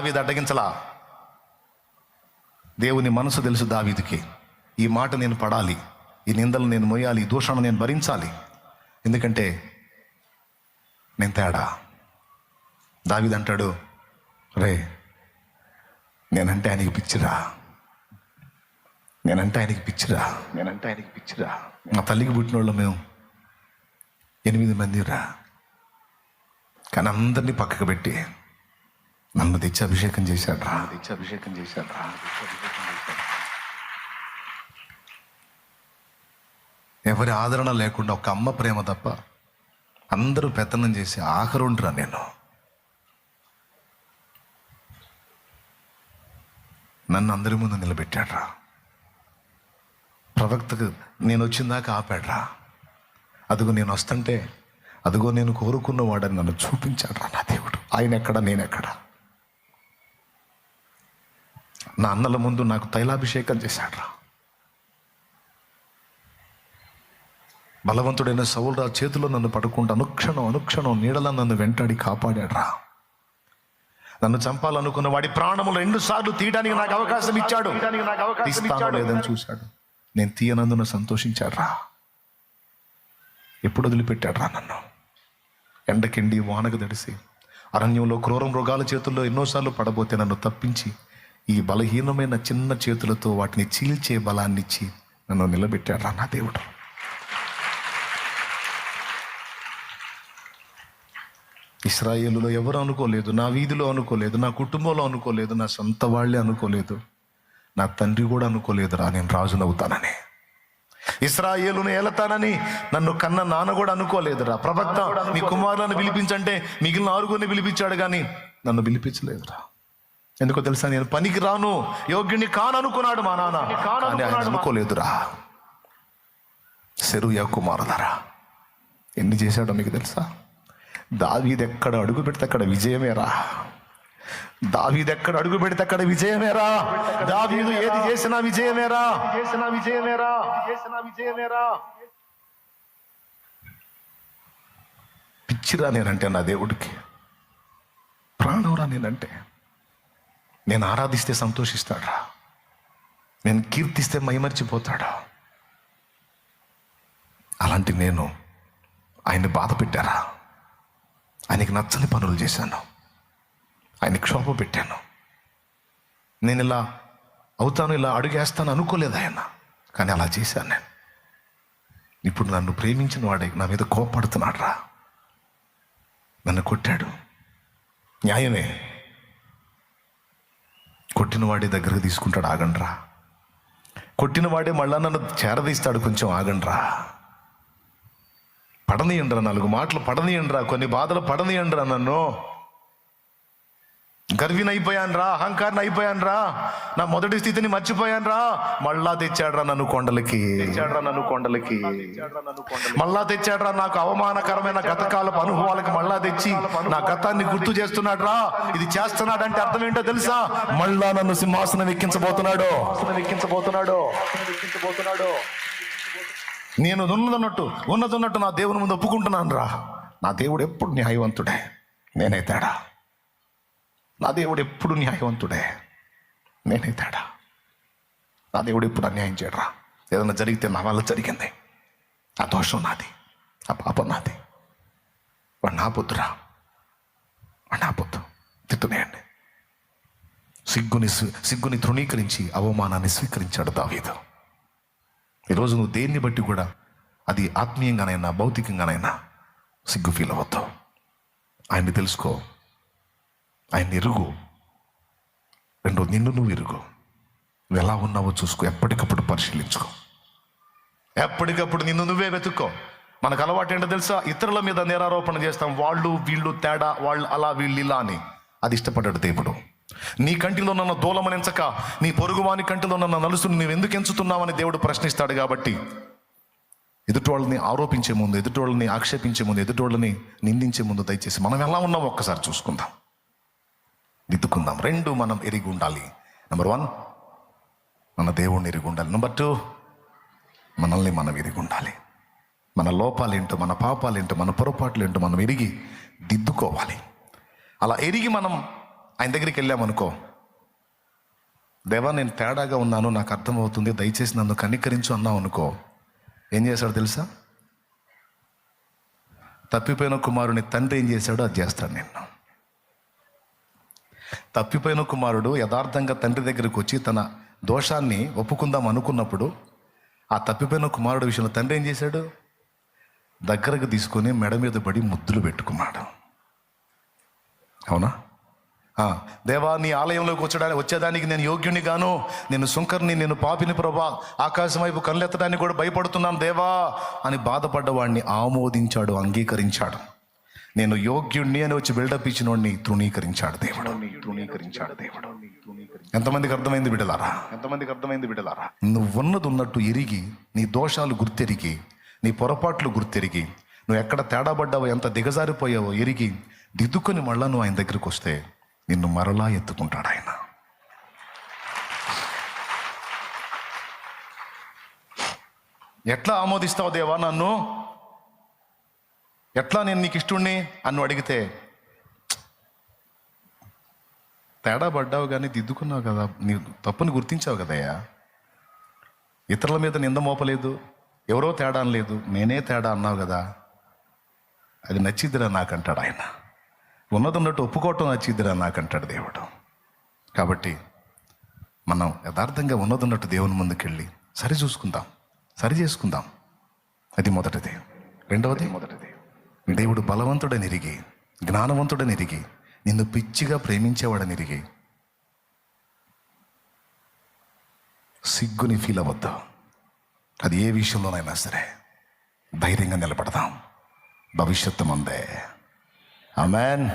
దావీదు అడ్డగించలా. దేవుని మనసు తెలుసు దావీదుకి. ఈ మాట నేను పడాలి, ఈ నిందలు నేను మోయాలి, ఈ దూషణ నేను భరించాలి, ఎందుకంటే నేను తేడా. దావీదు అంటాడు, రే నేనంటే ఆయనకి పిచ్చిరా, నేనంటే ఆయనకి పిచ్చిరా. మా తల్లికి పుట్టిన వాళ్ళు మేము 8 మందిరా, కానీ అందరినీ పక్కకు పెట్టి నన్ను తెచ్చి అభిషేకం చేశాడు రా. ఎవరి ఆదరణ లేకుండా ఒక అమ్మ ప్రేమ తప్ప అందరూ పెత్తనం చేసి ఆఖరుండ్రా నేను. నన్ను అందరి ముందు నిలబెట్టాడ్రా. ప్రవక్తకు నేను వచ్చిందాకా ఆపాడ్రా. అదిగో నేను వస్తుంటే అదిగో నేను కోరుకున్నవాడని నన్ను చూపించాడ్రా నా దేవుడు. ఆయన ఎక్కడ, నేనెక్కడ. నా అన్నల ముందు నాకు తైలాభిషేకం చేశాడ్రా. బలవంతుడైన సౌలు రాజు చేతిలో నన్ను పడుకుంటూ అనుక్షణం నీడలా నన్ను వెంటాడి కాపాడాడ్రా. నన్ను చంపాలనుకున్న వాడి ప్రాణములు 2 సార్లు తీయడానికి నాకు అవకాశం ఇచ్చాడు. తీస్తానో లేదని చూశాడు. నేను తీయనందున సంతోషించాడ్రా. ఎప్పుడు వదిలిపెట్టాడ్రా నన్ను? ఎండకెండి వానకు తడిసి అరణ్యంలో క్రూర మృగాల చేతుల్లో ఎన్నోసార్లు పడబోతే నన్ను తప్పించి ఈ బలహీనమైన చిన్న చేతులతో వాటిని చీల్చే బలాన్నిచ్చి నన్ను నిలబెట్టాడ్రా నా దేవుడు. ఇశ్రాయేలులో ఎవరు అనుకోలేదు, నా వీధిలో అనుకోలేదు, నా కుటుంబంలో అనుకోలేదు, నా సొంత వాళ్ళే అనుకోలేదు, నా తండ్రి కూడా అనుకోలేదురా నేను రాజునవుతానని, ఇశ్రాయేలును ఏలతానని నన్ను కన్న నాన్న కూడా అనుకోలేదురా. ప్రవక్త నీ కుమారులను పిలిపించంటే మిగిలిన 6 పిలిపించాడు కానీ నన్ను పిలిపించలేదురా. ఎందుకో తెలుసా? నేను పనికి రాను, యోగ్యుని కాననుకున్నాడు మా నాన్న, కానీ ఆయన అనుకోలేదురా. సెరూయా కుమారులారా ఎన్ని చేశాడో మీకు తెలుసా? దావీదు ఎక్కడ అడుగు పెడితే అక్కడ విజయమేరా. దావీదు ఎక్కడ అడుగు పెడితే అక్కడ విజయమేరా. దావీదు ఏది చేసినా విజయమేరా. పిచ్చిరా నేనంటే నా దేవుడికి, ప్రాణంరా నేనంటే. నేను ఆరాధిస్తే సంతోషిస్తాడా, నేను కీర్తిస్తే మైమర్చిపోతాడా. అలాంటి నేను ఆయన్ని బాధ పెట్టారా? ఆయనకి నచ్చని పనులు చేశాను, ఆయన క్షోభ పెట్టాను. నేను ఇలా అవుతాను, ఇలా అడుగేస్తాను అనుకోలేదు ఆయన, కానీ అలా చేశాను నేను. ఇప్పుడు నన్ను ప్రేమించిన వాడే నా మీద కోపడుతున్నాడు రా. నన్ను కొట్టాడు, న్యాయమే. కొట్టిన వాడే దగ్గరకు తీసుకుంటాడు, ఆగండ్రా. కొట్టిన వాడే మళ్ళా నన్ను చేరదీస్తాడు, కొంచెం ఆగండ్రా. పడనీయండ్రా, 4 మాటలు పడనీయండ్రా, కొన్ని బాధలు పడనీయండ్రా. నన్ను గర్వినైపోయాను, అహంకారం అయిపోయాను, నా మొదటి స్థితిని మర్చిపోయాను. మళ్ళా తెచ్చాడ్రా నన్ను కొండలకి, మళ్ళా తెచ్చాడ్రా నాకు అవమానకరమైన గతకాలపు అనుభవాలకి మళ్ళా తెచ్చి నా గతాన్ని గుర్తు చేస్తున్నాడు రా. ఇది చేస్తున్నాడంటే అర్థం ఏంటో తెలుసా? మళ్ళా నన్ను సింహాసనం ఎక్కించబోతున్నాడు. నేను ఉన్నదన్నట్టు నా దేవుని ముందు ఒప్పుకుంటున్నాను రా. నా దేవుడు ఎప్పుడు న్యాయవంతుడే, నేనే తేడా. నా దేవుడు ఎప్పుడు న్యాయవంతుడే, నేనే తేడా. నా దేవుడు ఎప్పుడు అన్యాయం చేయడరా. ఏదైనా జరిగితే నా వల్ల జరిగింది, ఆ దోషం నాది, ఆ పాపం నాది. వాడు నా పొద్దురా, వాడు నా పొద్దు. తిట్టునేయండి. సిగ్గుని తృణీకరించి అవమానాన్ని స్వీకరించాడు దావీదు. ఈరోజు నువ్వు దేన్ని బట్టి కూడా, అది ఆత్మీయంగానైనా భౌతికంగానైనా సిగ్గు ఫీల్ అవ్వద్దు. ఆయన్ని తెలుసుకో, ఆయన్ని ఎరుగు. 2 నిన్ను నువ్వు ఎరుగు. నువ్వు ఎలా ఉన్నావో చూసుకో, ఎప్పటికప్పుడు పరిశీలించుకో, ఎప్పటికప్పుడు నిన్ను నువ్వే వెతుక్కో. మనకు అలవాటు ఏంటో తెలుసా? ఇతరుల మీద నేరారోపణ చేస్తాం. వాళ్ళు వీళ్ళు తేడా, వాళ్ళు అలా వీళ్ళు ఇలా అని. అది ఇష్టపడ్డాడు దేవుడు. నీ కంటిలో నన్ను దూలమనించక నీ పొరుగువాని కంటిలో నన్ను నలుసుని నువ్వు ఎందుకు ఎంచుతున్నావని దేవుడు ప్రశ్నిస్తాడు. కాబట్టి ఎదుటోళ్ళని ఆరోపించే ముందు, ఎదుటోళ్ళని ఆక్షేపించే ముందు, ఎదుటోళ్ళని నిందించే ముందు దయచేసి మనం ఎలా ఉన్నామో ఒక్కసారి చూసుకుందాం, దిద్దుకుందాం. 2 మనం ఎరిగి ఉండాలి. నెంబర్ 1 మన దేవుణ్ణి ఎరిగి ఉండాలి. నెంబర్ 2 మనల్ని మనం ఎరిగి ఉండాలి. మన లోపాలేంటో, మన పాపాలేంటో, మన పొరపాట్లేంటో మనం ఎరిగి దిద్దుకోవాలి. అలా ఎరిగి మనం ఆయన దగ్గరికి వెళ్ళామనుకో, దేవా నేను తేడాగా ఉన్నాను, నాకు అర్థమవుతుంది, దయచేసి నన్ను కనికరించు అన్నావు అనుకో, ఏం చేశాడు తెలుసా? తప్పిపోయిన కుమారుని తండ్రి ఏం చేశాడో అది చేస్తాడు నిన్ను. తప్పిపోయిన కుమారుడు యథార్థంగా తండ్రి దగ్గరికి వచ్చి తన దోషాన్ని ఒప్పుకుందాం అనుకున్నప్పుడు, ఆ తప్పిపోయిన కుమారుడు విషయంలో తండ్రి ఏం చేశాడు? దగ్గరకు తీసుకొని మెడ మీద పడి ముద్దులు పెట్టుకున్నాడు. అవునా? దేవా నీ ఆలయంలోకి వచ్చేదానికి నేను యోగ్యుని గాను, నేను సుంకర్ని, నేను పాపిని ప్రభా, ఆకాశం వైపు కళ్ళెత్తడానికి కూడా భయపడుతున్నాను దేవా అని బాధపడ్డవాడిని ఆమోదించాడు, అంగీకరించాడు. నేను యోగ్యుణ్ణి అని వచ్చి బిల్డప్ ఇచ్చినోడిని తృణీకరించాడు దేవుడు. ఎంతమందికి అర్థమైంది బిడ్డలారా? నువ్వున్నది ఉన్నట్టు ఎరిగి, నీ దోషాలు గుర్తెరిగి, నీ పొరపాట్లు గుర్తెరిగి, నువ్వు ఎక్కడ తేడా పడ్డావో, ఎంత దిగజారిపోయావో ఎరిగి దిద్దుకొని మళ్ళా నువ్వు ఆయన దగ్గరికి వస్తే నిన్ను మరలా ఎత్తుకుంటాడు ఆయన. ఎట్లా ఆమోదిస్తావు దేవా నన్ను? ఎట్లా నేను నీకు ఇష్టుణ్ణి అని అడిగితే, తేడా పడ్డావు కానీ దిద్దుకున్నావు కదా, నీ తప్పుని గుర్తించావు కదయ్యా, ఇతరుల మీద నింద మోపలేదు, ఎవరో తేడా అనలేదు, నేనే తేడా అన్నావు కదా, అది నచ్చిద్దిరా నాకంటాడు ఆయన. ఉన్నదన్నట్టు ఒప్పుకోవటం నచ్చిద్దిరా నాకంటాడు దేవుడు. కాబట్టి మనం యథార్థంగా ఉన్నదన్నట్టు దేవుని ముందుకెళ్ళి సరి చేసుకుందాం. అది మొదటిది. రెండవది, దేవుడు బలవంతుడని ఎరిగి, జ్ఞానవంతుడని ఎరిగి, నిన్ను పిచ్చిగా ప్రేమించేవాడని ఎరిగి సిగ్గుని ఫీల్ అవ్వద్దు. అది ఏ విషయంలోనైనా సరే ధైర్యంగా నిలబడదాం. భవిష్యత్తు మందే. ఆమేన్.